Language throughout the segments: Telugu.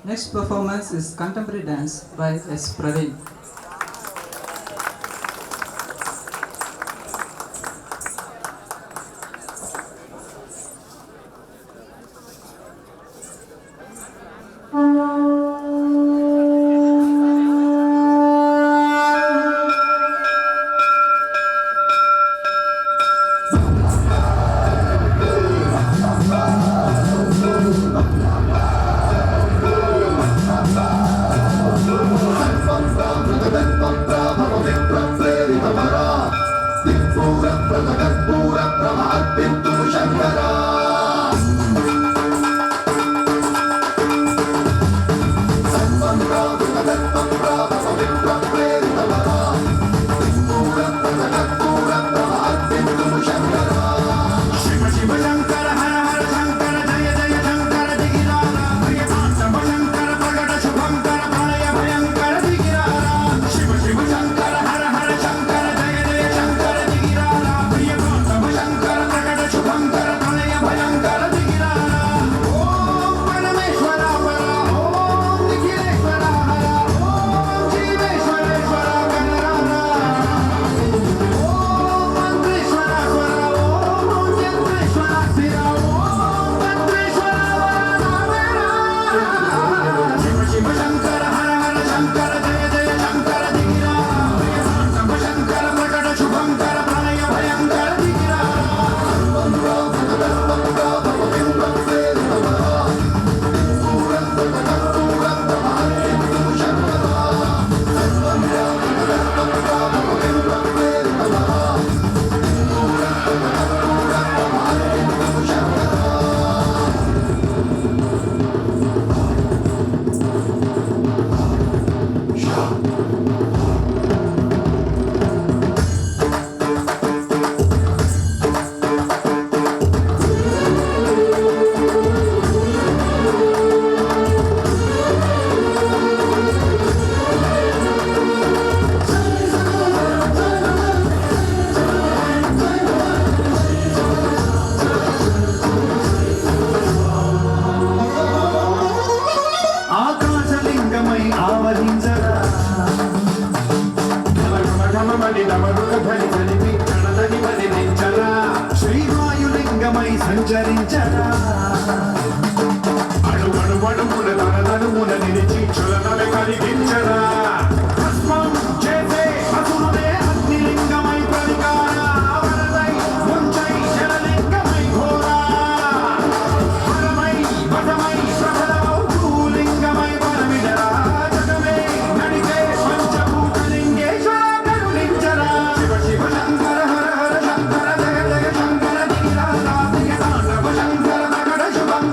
Next performance is contemporary dance by S. Praveen. శ్రీవాయులింగమై సంచరించరా అణువణువణువున తనదనువున నిలిచి చులనల కలిగించరా భస్మం చేసే అసురుడే అగ్నిలింగమై ప్రతికార వరదై ముంచై జలలింగమై ఘోరా వరమై వటమై ప్రబలమౌ భూలింగమై వరమిడరా జగమే నడిచే పంచభూతలింగేశ్వర కరుణించరా శివ శివ శంకర హర హర శంకర జయ జయ శంకర దిగిరా శంకర శంకర నగర శుభం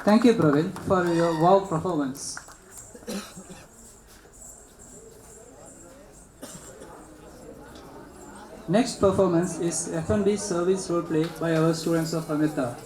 Thank you, Praveen, for your wow performance. Next performance is F&B service role play by our students of Amrita.